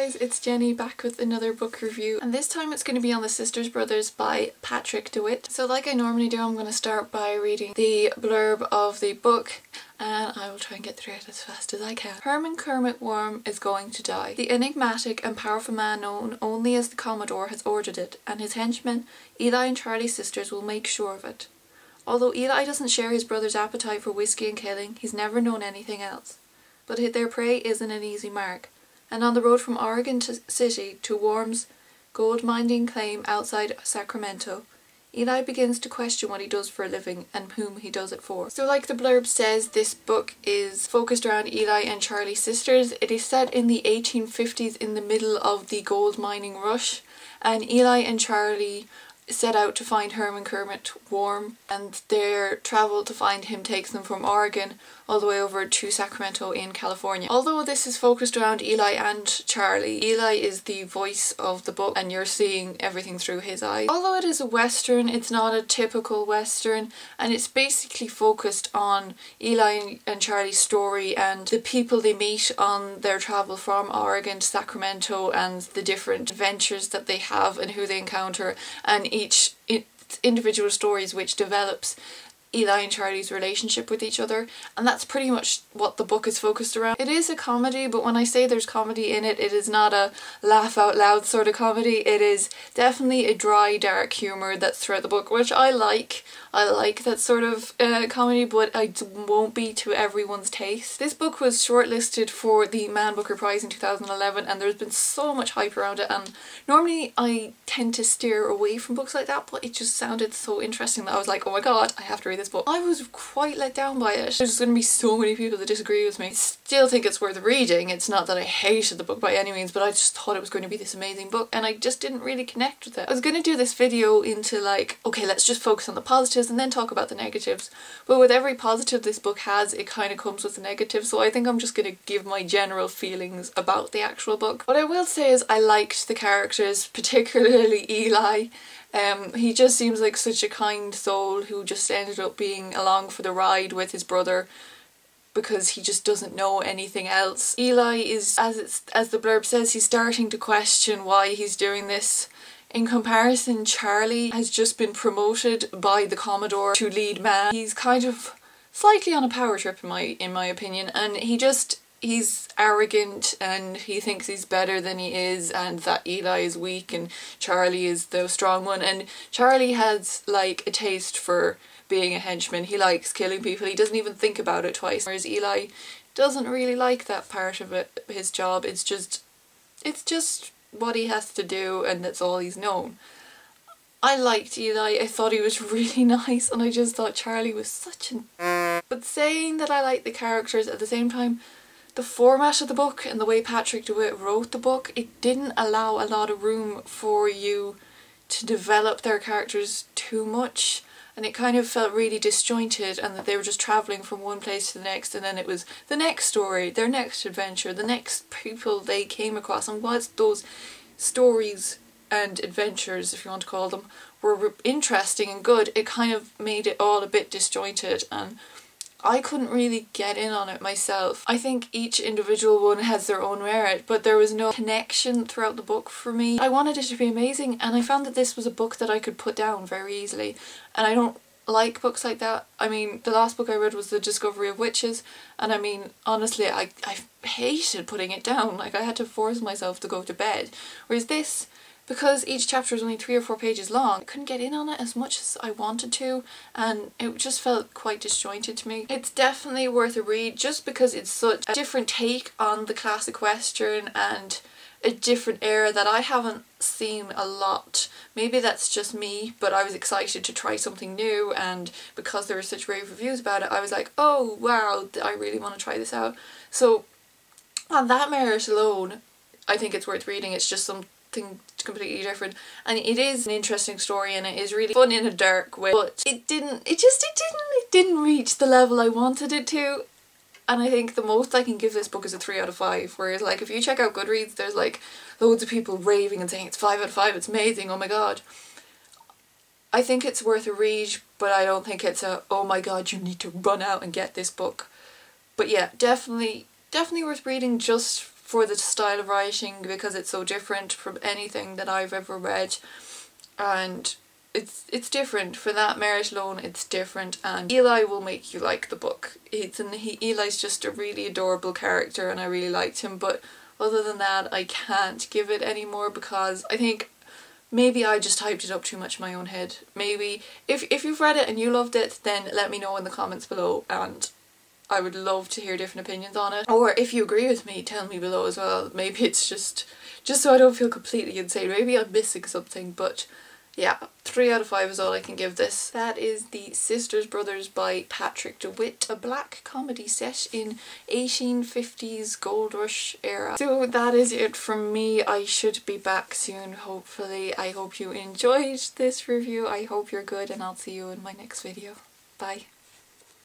guys, it's Jenny back with another book review, and this time it's going to be on The Sisters Brothers by Patrick DeWitt. So like I normally do, I'm going to start by reading the blurb of the book and I will try and get through it as fast as I can. Herman Kermit Worm is going to die. The enigmatic and powerful man known only as the Commodore has ordered it, and his henchmen, Eli and Charlie Sisters, will make sure of it. Although Eli doesn't share his brother's appetite for whiskey and killing, he's never known anything else. But their prey isn't an easy mark. And on the road from Oregon City to Worm's gold mining claim outside Sacramento, Eli begins to question what he does for a living and whom he does it for. So like the blurb says, this book is focused around Eli and Charlie Sisters. It is set in the 1850s in the middle of the gold mining rush, and Eli and Charlie set out to find Herman Kermit Worm, and their travel to find him takes them from Oregon all the way over to Sacramento in California. Although this is focused around Eli and Charlie, Eli is the voice of the book and you're seeing everything through his eyes. Although it is a western, it's not a typical western, and it's basically focused on Eli and Charlie's story and the people they meet on their travel from Oregon to Sacramento and the different adventures that they have and who they encounter, and each individual stories which develops Eli and Charlie's relationship with each other, and that's pretty much what the book is focused around. It is a comedy, but when I say there's comedy in it, it is not a laugh out loud sort of comedy. It is definitely a dry, dark humour that's throughout the book, which I like. I like that sort of comedy, but I won't be to everyone's taste. This book was shortlisted for the Man Booker Prize in 2011, and there's been so much hype around it, and normally I tend to steer away from books like that, but it just sounded so interesting that I was like, oh my god, I have to read this book. I was quite let down by it. There's going to be so many people that disagree with me. I still think it's worth reading. It's not that I hated the book by any means, but I just thought it was going to be this amazing book and I just didn't really connect with it. I was going to do this video into like, okay, let's just focus on the positives and then talk about the negatives, but with every positive this book has, it kind of comes with a negative, so I think I'm just going to give my general feelings about the actual book. What I will say is I liked the characters, particularly Eli. He just seems like such a kind soul who just ended up being along for the ride with his brother because he just doesn't know anything else. Eli is, as the blurb says, he's starting to question why he's doing this. In comparison, Charlie has just been promoted by the Commodore to lead man. He's kind of slightly on a power trip in my opinion, and he's arrogant and he thinks he's better than he is, and that Eli is weak and Charlie is the strong one, and Charlie has like a taste for being a henchman. He likes killing people. He doesn't even think about it twice, whereas Eli doesn't really like that part of it, his job. It's just what he has to do, and that's all he's known. I liked Eli. I thought he was really nice, and I just thought Charlie was such an but saying that I like the characters, at the same time the format of the book and the way Patrick DeWitt wrote the book, it didn't allow a lot of room for you to develop their characters too much, and it kind of felt really disjointed, and that they were just travelling from one place to the next, and then it was the next story, their next adventure, the next people they came across, and whilst those stories and adventures, if you want to call them, were interesting and good, it kind of made it all a bit disjointed, and I couldn't really get in on it myself. I think each individual one has their own merit, but there was no connection throughout the book for me. I wanted it to be amazing, and I found that this was a book that I could put down very easily, and I don't like books like that. I mean, the last book I read was The Discovery of Witches, and I mean, honestly, I hated putting it down. Like, I had to force myself to go to bed. Whereas this, because each chapter is only 3 or 4 pages long, I couldn't get in on it as much as I wanted to, and it just felt quite disjointed to me. It's definitely worth a read just because it's such a different take on the classic western and a different era that I haven't seen a lot. Maybe that's just me, but I was excited to try something new, and because there were such rave reviews about it, I was like, oh wow, I really want to try this out. So on that merit alone, I think it's worth reading. It's just something completely different, and it is an interesting story, and it is really fun in a dark way, but it didn't reach the level I wanted it to, and I think the most I can give this book is a 3 out of 5, whereas like if you check out Goodreads, there's like loads of people raving and saying it's 5 out of 5, it's amazing, oh my god. I think it's worth a read, but I don't think it's a oh my god you need to run out and get this book. But yeah, definitely worth reading just for the style of writing, because it's so different from anything that I've ever read, and it's different. For that merit alone, it's different, and Eli will make you like the book. Eli's just a really adorable character and I really liked him, but other than that I can't give it any more, because I think maybe I just hyped it up too much in my own head. Maybe if you've read it and you loved it, then let me know in the comments below, and I would love to hear different opinions on it. Or if you agree with me, tell me below as well. Maybe it's just so I don't feel completely insane. Maybe I'm missing something, but yeah, 3 out of 5 is all I can give this. That is The Sisters Brothers by Patrick DeWitt, a black comedy set in 1850s gold rush era. So that is it from me. I should be back soon, hopefully. I hope you enjoyed this review. I hope you're good, and I'll see you in my next video. Bye.